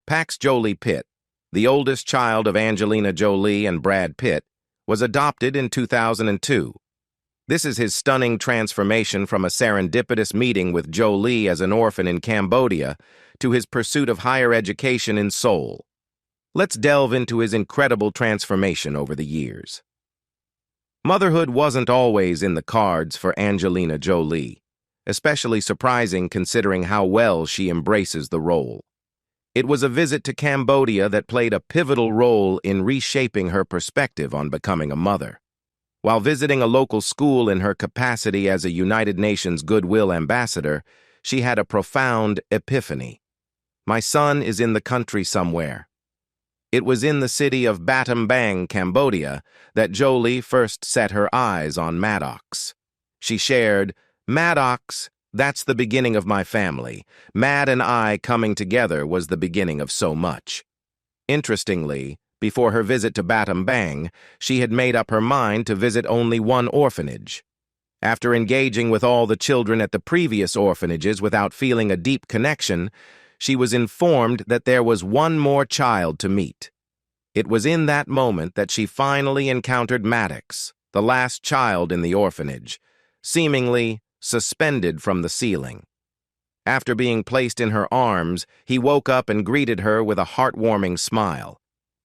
Pax Jolie-Pitt, the oldest child of Angelina Jolie and Brad Pitt, was adopted in 2002. This is his stunning transformation from a serendipitous meeting with Jolie as an orphan in Cambodia to his pursuit of higher education in Seoul. Let's delve into his incredible transformation over the years. Motherhood wasn't always in the cards for Angelina Jolie, especially surprising considering how well she embraces the role. It was a visit to Cambodia that played a pivotal role in reshaping her perspective on becoming a mother. While visiting a local school in her capacity as a United Nations Goodwill Ambassador, she had a profound epiphany. My son is in the country somewhere. It was in the city of Battambang, Cambodia, that Jolie first set her eyes on Maddox. She shared, "Maddox, that's the beginning of my family. Mad and I coming together was the beginning of so much." Interestingly, before her visit to Battambang, she had made up her mind to visit only one orphanage. After engaging with all the children at the previous orphanages without feeling a deep connection, she was informed that there was one more child to meet. It was in that moment that she finally encountered Maddox, the last child in the orphanage, seemingly suspended from the ceiling. After being placed in her arms, he woke up and greeted her with a heartwarming smile.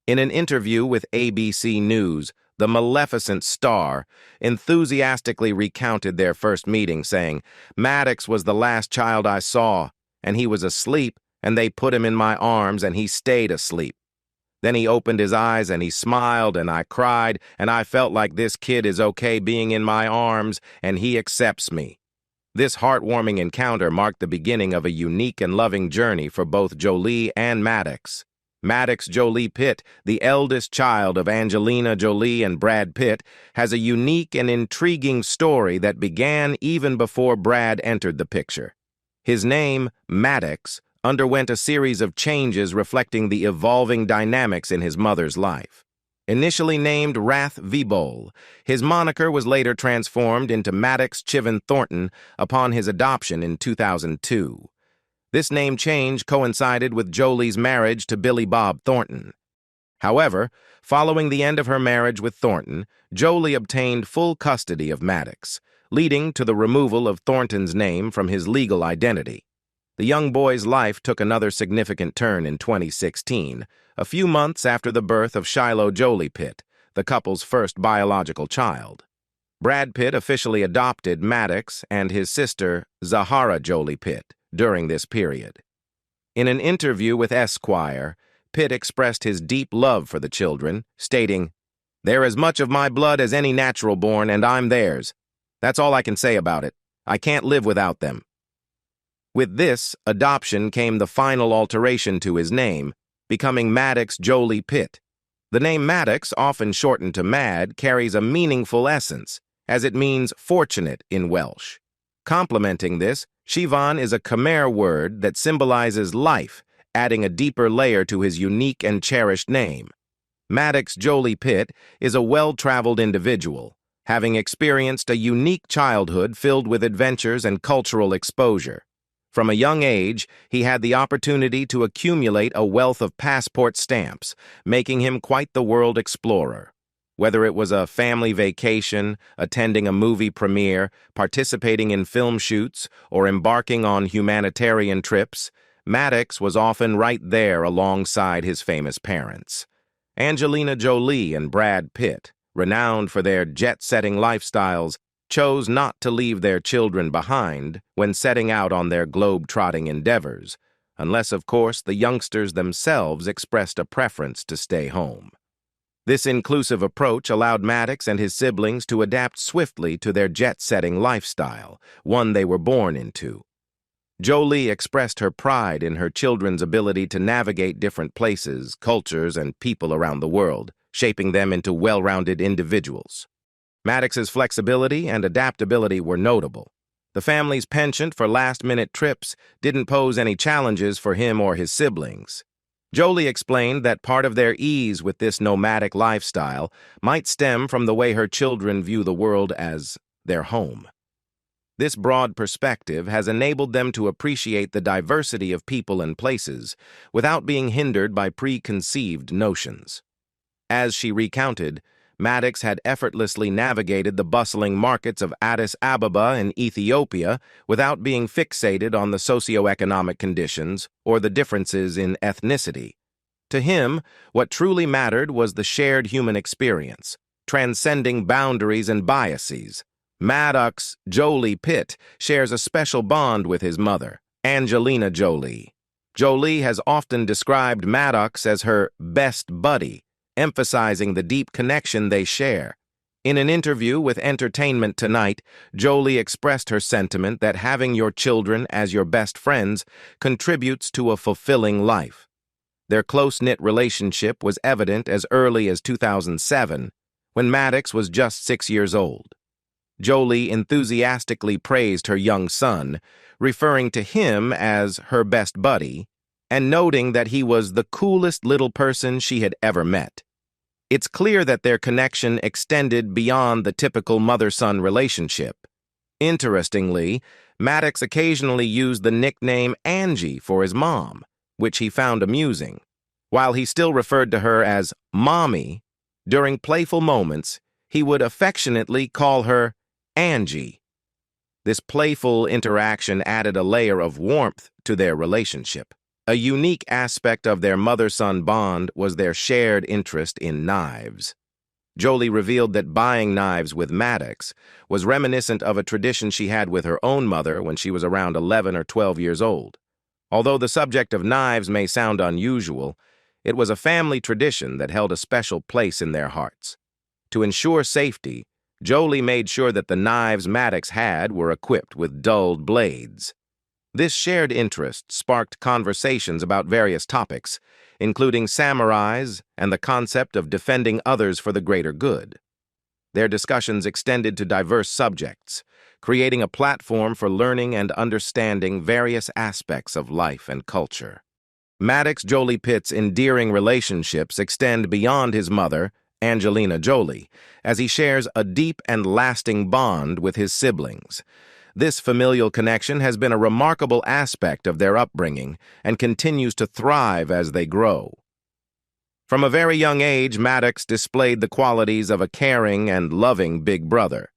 In an interview with ABC News, the Maleficent star enthusiastically recounted their first meeting, saying, "Maddox was the last child I saw, and he was asleep, and they put him in my arms, and he stayed asleep. Then he opened his eyes, and he smiled, and I cried, and I felt like this kid is okay being in my arms, and he accepts me." This heartwarming encounter marked the beginning of a unique and loving journey for both Jolie and Maddox. Maddox Jolie-Pitt, the eldest child of Angelina Jolie and Brad Pitt, has a unique and intriguing story that began even before Brad entered the picture. His name, Maddox, underwent a series of changes reflecting the evolving dynamics in his mother's life. Initially named Rath Vibol, his moniker was later transformed into Maddox Chiven Thornton upon his adoption in 2002. This name change coincided with Jolie's marriage to Billy Bob Thornton. However, following the end of her marriage with Thornton, Jolie obtained full custody of Maddox, leading to the removal of Thornton's name from his legal identity. The young boy's life took another significant turn in 2016, a few months after the birth of Shiloh Jolie-Pitt, the couple's first biological child. Brad Pitt officially adopted Maddox and his sister, Zahara Jolie-Pitt, during this period. In an interview with Esquire, Pitt expressed his deep love for the children, stating, "They're as much of my blood as any natural-born, and I'm theirs. That's all I can say about it. I can't live without them." With this adoption came the final alteration to his name, becoming Maddox Jolie-Pitt. The name Maddox, often shortened to Mad, carries a meaningful essence, as it means fortunate in Welsh. Complementing this, Sivan is a Khmer word that symbolizes life, adding a deeper layer to his unique and cherished name. Maddox Jolie-Pitt is a well-traveled individual, having experienced a unique childhood filled with adventures and cultural exposure. From a young age, he had the opportunity to accumulate a wealth of passport stamps, making him quite the world explorer. Whether it was a family vacation, attending a movie premiere, participating in film shoots, or embarking on humanitarian trips, Maddox was often right there alongside his famous parents. Angelina Jolie and Brad Pitt, renowned for their jet-setting lifestyles, chose not to leave their children behind when setting out on their globe-trotting endeavors, unless, of course, the youngsters themselves expressed a preference to stay home. This inclusive approach allowed Maddox and his siblings to adapt swiftly to their jet-setting lifestyle, one they were born into. Jolie expressed her pride in her children's ability to navigate different places, cultures, and people around the world, shaping them into well-rounded individuals. Maddox's flexibility and adaptability were notable. The family's penchant for last-minute trips didn't pose any challenges for him or his siblings. Jolie explained that part of their ease with this nomadic lifestyle might stem from the way her children view the world as their home. This broad perspective has enabled them to appreciate the diversity of people and places without being hindered by preconceived notions. As she recounted, Maddox had effortlessly navigated the bustling markets of Addis Ababa in Ethiopia without being fixated on the socioeconomic conditions or the differences in ethnicity. To him, what truly mattered was the shared human experience, transcending boundaries and biases. Maddox Jolie-Pitt shares a special bond with his mother, Angelina Jolie. Jolie has often described Maddox as her best buddy, emphasizing the deep connection they share. In an interview with Entertainment Tonight, Jolie expressed her sentiment that having your children as your best friends contributes to a fulfilling life. Their close-knit relationship was evident as early as 2007, when Maddox was just 6 years old. Jolie enthusiastically praised her young son, referring to him as her best buddy, and noting that he was the coolest little person she had ever met. It's clear that their connection extended beyond the typical mother-son relationship. Interestingly, Maddox occasionally used the nickname Angie for his mom, which he found amusing. While he still referred to her as Mommy, during playful moments, he would affectionately call her Angie. This playful interaction added a layer of warmth to their relationship. A unique aspect of their mother-son bond was their shared interest in knives. Jolie revealed that buying knives with Maddox was reminiscent of a tradition she had with her own mother when she was around 11 or 12 years old. Although the subject of knives may sound unusual, it was a family tradition that held a special place in their hearts. To ensure safety, Jolie made sure that the knives Maddox had were equipped with dulled blades. This shared interest sparked conversations about various topics, including samurais and the concept of defending others for the greater good. Their discussions extended to diverse subjects, creating a platform for learning and understanding various aspects of life and culture. Maddox Jolie-Pitt's endearing relationships extend beyond his mother, Angelina Jolie, as he shares a deep and lasting bond with his siblings. This familial connection has been a remarkable aspect of their upbringing and continues to thrive as they grow. From a very young age, Maddox displayed the qualities of a caring and loving big brother.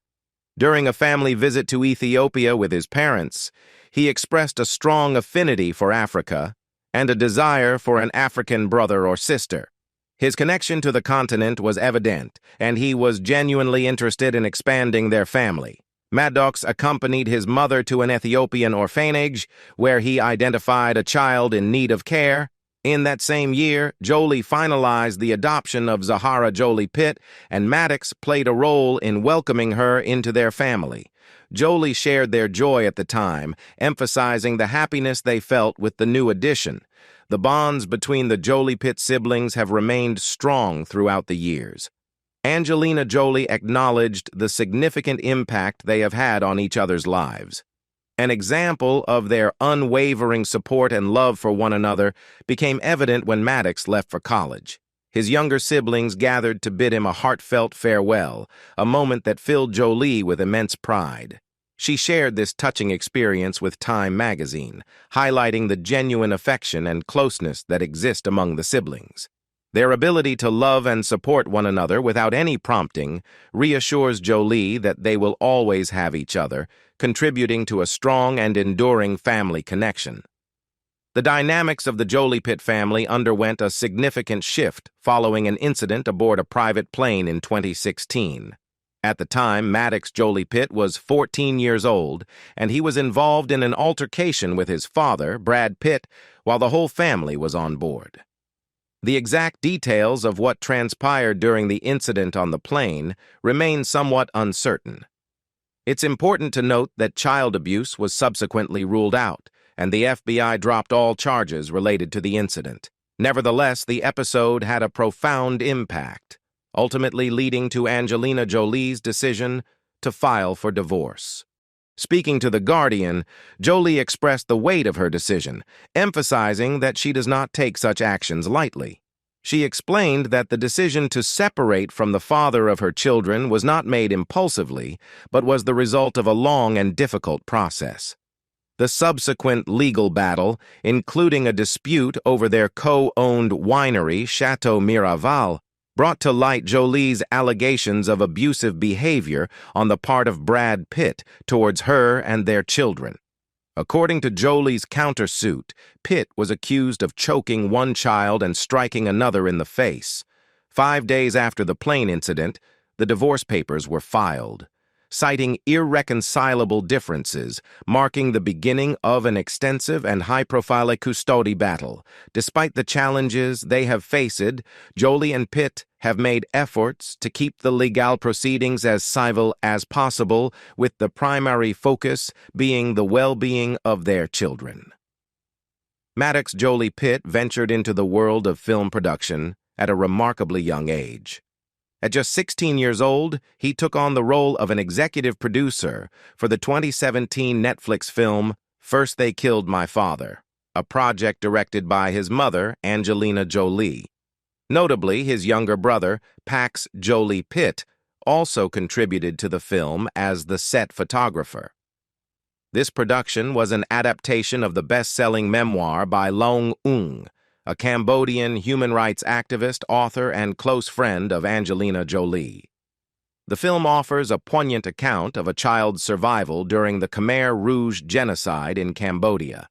During a family visit to Ethiopia with his parents, he expressed a strong affinity for Africa and a desire for an African brother or sister. His connection to the continent was evident, and he was genuinely interested in expanding their family. Maddox accompanied his mother to an Ethiopian orphanage, where he identified a child in need of care. In that same year, Jolie finalized the adoption of Zahara Jolie-Pitt, and Maddox played a role in welcoming her into their family. Jolie shared their joy at the time, emphasizing the happiness they felt with the new addition. The bonds between the Jolie-Pitt siblings have remained strong throughout the years. Angelina Jolie acknowledged the significant impact they have had on each other's lives. An example of their unwavering support and love for one another became evident when Maddox left for college. His younger siblings gathered to bid him a heartfelt farewell, a moment that filled Jolie with immense pride. She shared this touching experience with Time magazine, highlighting the genuine affection and closeness that exist among the siblings. Their ability to love and support one another without any prompting reassures Jolie that they will always have each other, contributing to a strong and enduring family connection. The dynamics of the Jolie-Pitt family underwent a significant shift following an incident aboard a private plane in 2016. At the time, Maddox Jolie-Pitt was 14 years old, and he was involved in an altercation with his father, Brad Pitt, while the whole family was on board. The exact details of what transpired during the incident on the plane remain somewhat uncertain. It's important to note that child abuse was subsequently ruled out, and the FBI dropped all charges related to the incident. Nevertheless, the episode had a profound impact, ultimately leading to Angelina Jolie's decision to file for divorce. Speaking to The Guardian, Jolie expressed the weight of her decision, emphasizing that she does not take such actions lightly. She explained that the decision to separate from the father of her children was not made impulsively, but was the result of a long and difficult process. The subsequent legal battle, including a dispute over their co-owned winery, Chateau Miraval, brought to light Jolie's allegations of abusive behavior on the part of Brad Pitt towards her and their children. According to Jolie's countersuit, Pitt was accused of choking one child and striking another in the face. 5 days after the plane incident, the divorce papers were filed, citing irreconcilable differences, marking the beginning of an extensive and high-profile custody battle. Despite the challenges they have faced, Jolie and Pitt have made efforts to keep the legal proceedings as civil as possible, with the primary focus being the well-being of their children. Maddox Jolie-Pitt ventured into the world of film production at a remarkably young age. At just 16 years old, he took on the role of an executive producer for the 2017 Netflix film First They Killed My Father, a project directed by his mother, Angelina Jolie. Notably, his younger brother, Pax Jolie-Pitt, also contributed to the film as the set photographer. This production was an adaptation of the best-selling memoir by Long Ung, a Cambodian human rights activist, author, and close friend of Angelina Jolie. The film offers a poignant account of a child's survival during the Khmer Rouge genocide in Cambodia.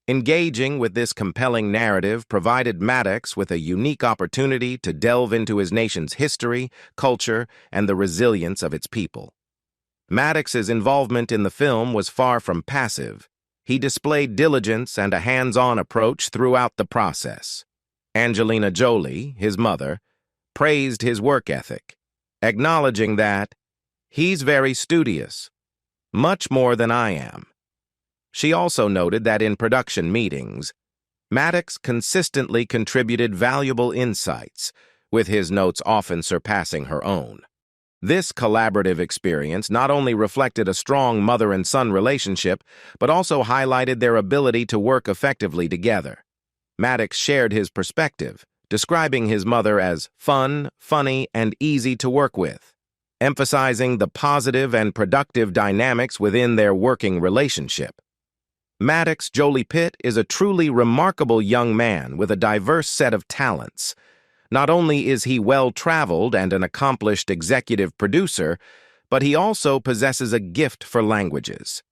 Engaging with this compelling narrative provided Maddox with a unique opportunity to delve into his nation's history, culture, and the resilience of its people. Maddox's involvement in the film was far from passive. He displayed diligence and a hands-on approach throughout the process. Angelina Jolie, his mother, praised his work ethic, acknowledging that he's very studious, much more than I am. She also noted that in production meetings, Maddox consistently contributed valuable insights, with his notes often surpassing her own. This collaborative experience not only reflected a strong mother and son relationship, but also highlighted their ability to work effectively together. Maddox shared his perspective, describing his mother as fun, funny, and easy to work with, emphasizing the positive and productive dynamics within their working relationship. Maddox Jolie-Pitt is a truly remarkable young man with a diverse set of talents. Not only is he well-traveled and an accomplished executive producer, but he also possesses a gift for languages.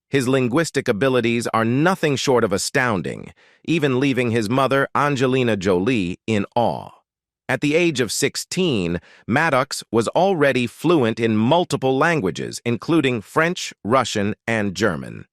His linguistic abilities are nothing short of astounding, even leaving his mother, Angelina Jolie, in awe. At the age of 16, Maddox was already fluent in multiple languages, including French, Russian, and German.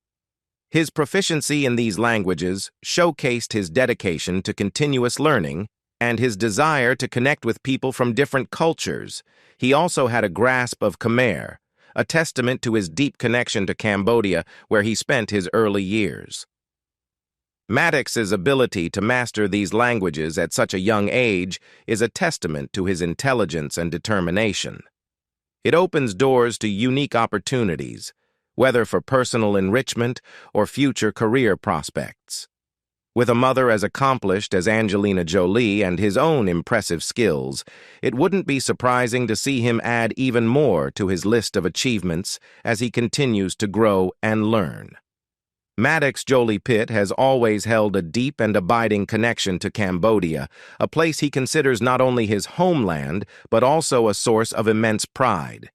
His proficiency in these languages showcased his dedication to continuous learning and his desire to connect with people from different cultures. He also had a grasp of Khmer, a testament to his deep connection to Cambodia, where he spent his early years. Maddox's ability to master these languages at such a young age is a testament to his intelligence and determination. It opens doors to unique opportunities, whether for personal enrichment or future career prospects. With a mother as accomplished as Angelina Jolie and his own impressive skills, it wouldn't be surprising to see him add even more to his list of achievements as he continues to grow and learn. Maddox Jolie-Pitt has always held a deep and abiding connection to Cambodia, a place he considers not only his homeland, but also a source of immense pride.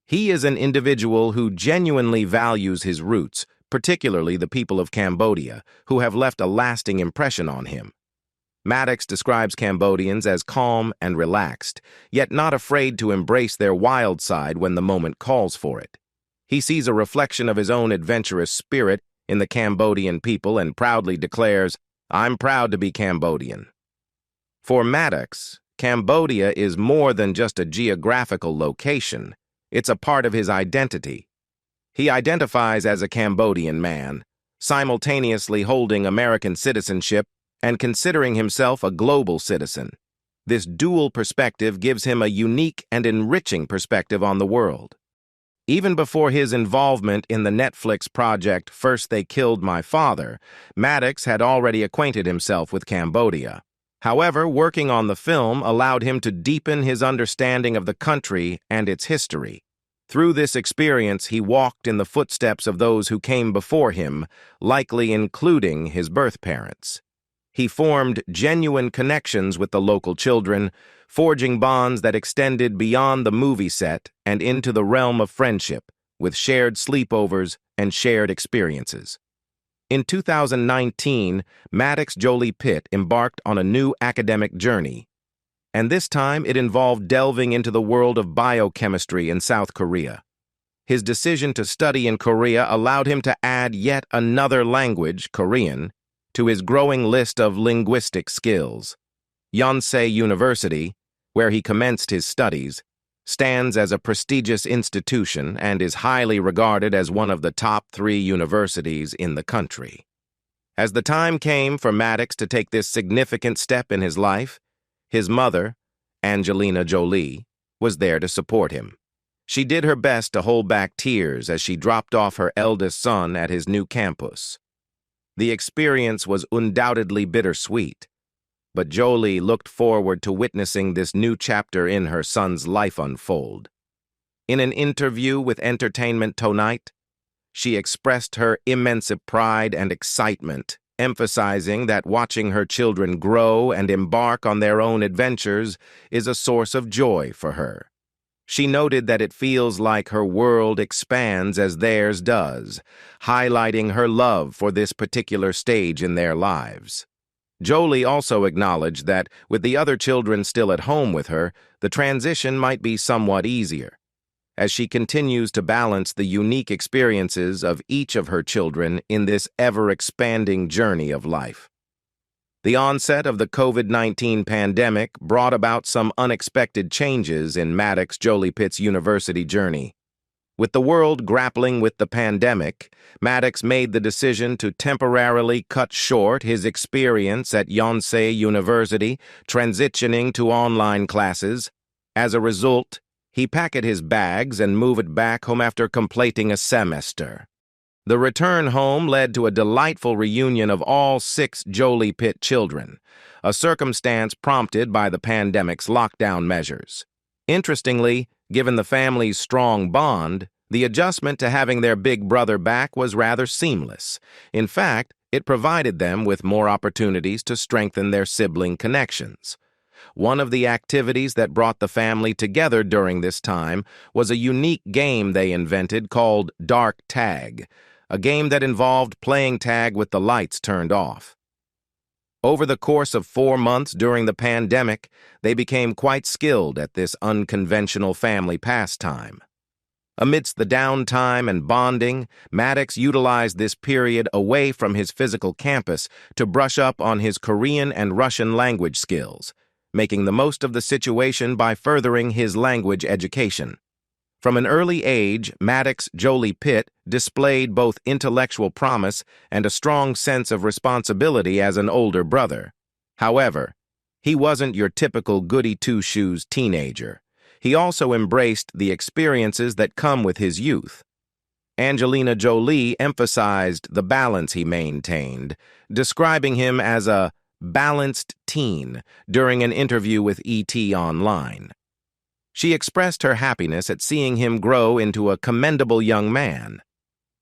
He is an individual who genuinely values his roots, particularly the people of Cambodia, who have left a lasting impression on him. Maddox describes Cambodians as calm and relaxed, yet not afraid to embrace their wild side when the moment calls for it. He sees a reflection of his own adventurous spirit in the Cambodian people and proudly declares, "I'm proud to be Cambodian." For Maddox, Cambodia is more than just a geographical location. It's a part of his identity. He identifies as a Cambodian man, simultaneously holding American citizenship and considering himself a global citizen. This dual perspective gives him a unique and enriching perspective on the world. Even before his involvement in the Netflix project First They Killed My Father, Maddox had already acquainted himself with Cambodia. However, working on the film allowed him to deepen his understanding of the country and its history. Through this experience, he walked in the footsteps of those who came before him, likely including his birth parents. He formed genuine connections with the local children, forging bonds that extended beyond the movie set and into the realm of friendship, with shared sleepovers and shared experiences. In 2019, Maddox Jolie-Pitt embarked on a new academic journey, and this time it involved delving into the world of biochemistry in South Korea. His decision to study in Korea allowed him to add yet another language, Korean, to his growing list of linguistic skills. Yonsei University, where he commenced his studies, stands as a prestigious institution and is highly regarded as one of the top 3 universities in the country. As the time came for Maddox to take this significant step in his life, his mother, Angelina Jolie, was there to support him. She did her best to hold back tears as she dropped off her eldest son at his new campus. The experience was undoubtedly bittersweet, but Jolie looked forward to witnessing this new chapter in her son's life unfold. In an interview with Entertainment Tonight, she expressed her immense pride and excitement, emphasizing that watching her children grow and embark on their own adventures is a source of joy for her. She noted that it feels like her world expands as theirs does, highlighting her love for this particular stage in their lives. Jolie also acknowledged that, with the other children still at home with her, the transition might be somewhat easier, as she continues to balance the unique experiences of each of her children in this ever-expanding journey of life. The onset of the COVID-19 pandemic brought about some unexpected changes in Maddox Jolie-Pitt's university journey. With the world grappling with the pandemic, Maddox made the decision to temporarily cut short his experience at Yonsei University, transitioning to online classes. As a result, he packed his bags and moved back home after completing a semester. The return home led to a delightful reunion of all 6 Jolie-Pitt children, a circumstance prompted by the pandemic's lockdown measures. Interestingly, given the family's strong bond, the adjustment to having their big brother back was rather seamless. In fact, it provided them with more opportunities to strengthen their sibling connections. One of the activities that brought the family together during this time was a unique game they invented called Dark Tag, a game that involved playing tag with the lights turned off. Over the course of 4 months during the pandemic, they became quite skilled at this unconventional family pastime. Amidst the downtime and bonding, Maddox utilized this period away from his physical campus to brush up on his Korean and Russian language skills, making the most of the situation by furthering his language education. From an early age, Maddox Jolie-Pitt displayed both intellectual promise and a strong sense of responsibility as an older brother. However, he wasn't your typical goody-two-shoes teenager. He also embraced the experiences that come with his youth. Angelina Jolie emphasized the balance he maintained, describing him as a balanced teen during an interview with ET Online. She expressed her happiness at seeing him grow into a commendable young man.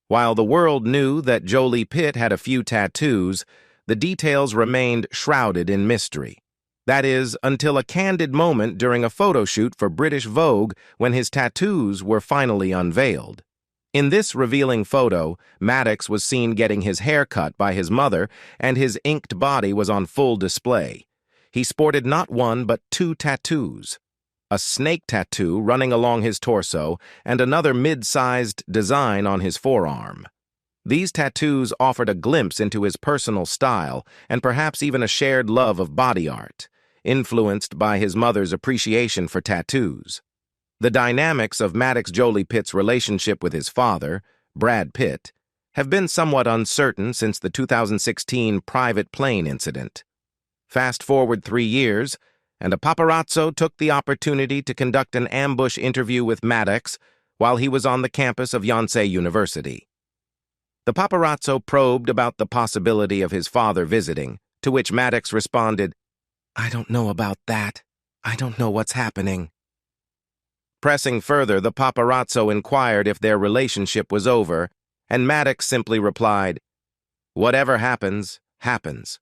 While the world knew that Jolie-Pitt had a few tattoos, the details remained shrouded in mystery. That is, until a candid moment during a photo shoot for British Vogue when his tattoos were finally unveiled. In this revealing photo, Maddox was seen getting his hair cut by his mother, and his inked body was on full display. He sported not 1 but 2 tattoos. A snake tattoo running along his torso, and another mid-sized design on his forearm. These tattoos offered a glimpse into his personal style, and perhaps even a shared love of body art, influenced by his mother's appreciation for tattoos. The dynamics of Maddox Jolie-Pitt's relationship with his father, Brad Pitt, have been somewhat uncertain since the 2016 private plane incident. Fast forward 3 years, and a paparazzo took the opportunity to conduct an ambush interview with Maddox while he was on the campus of Yonsei University. The paparazzo probed about the possibility of his father visiting, to which Maddox responded, "I don't know about that. I don't know what's happening." Pressing further, the paparazzo inquired if their relationship was over, and Maddox simply replied, "Whatever happens, happens."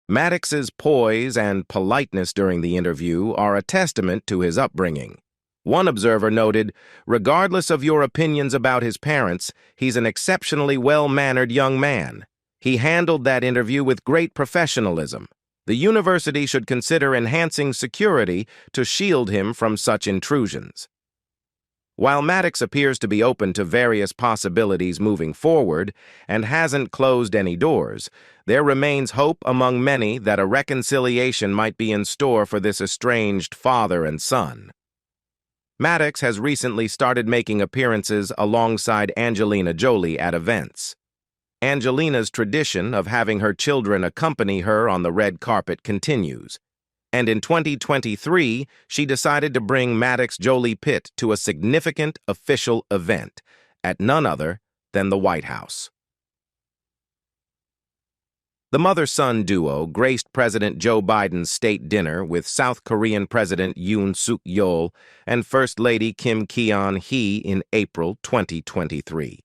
Maddox's poise and politeness during the interview are a testament to his upbringing. One observer noted, "Regardless of your opinions about his parents, he's an exceptionally well-mannered young man. He handled that interview with great professionalism. The university should consider enhancing security to shield him from such intrusions." While Maddox appears to be open to various possibilities moving forward and hasn't closed any doors, there remains hope among many that a reconciliation might be in store for this estranged father and son. Maddox has recently started making appearances alongside Angelina Jolie at events. Angelina's tradition of having her children accompany her on the red carpet continues, and in 2023, she decided to bring Maddox Jolie-Pitt to a significant official event at none other than the White House. The mother-son duo graced President Joe Biden's state dinner with South Korean President Yoon Suk-yeol and First Lady Kim Keon-hee in April 2023.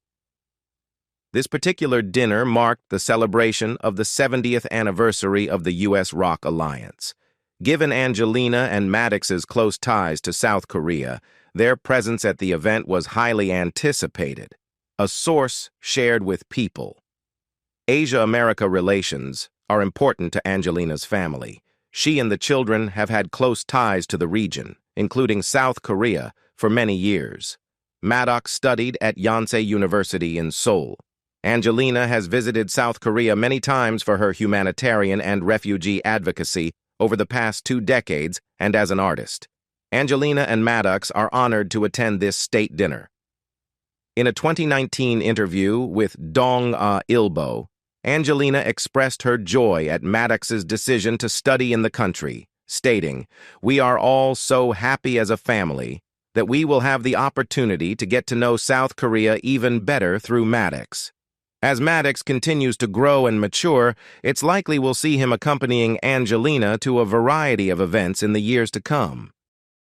This particular dinner marked the celebration of the 70th anniversary of the U.S.-ROK alliance. Given Angelina and Maddox's close ties to South Korea, their presence at the event was highly anticipated, a source shared with People. Asia-America relations are important to Angelina's family. She and the children have had close ties to the region, including South Korea, for many years. Maddox studied at Yonsei University in Seoul. Angelina has visited South Korea many times for her humanitarian and refugee advocacy over the past 2 decades and as an artist. Angelina and Maddox are honored to attend this state dinner. In a 2019 interview with Dong Ilbo, Angelina expressed her joy at Maddox's decision to study in the country, stating, "We are all so happy as a family that we will have the opportunity to get to know South Korea even better through Maddox." As Maddox continues to grow and mature, it's likely we'll see him accompanying Angelina to a variety of events in the years to come.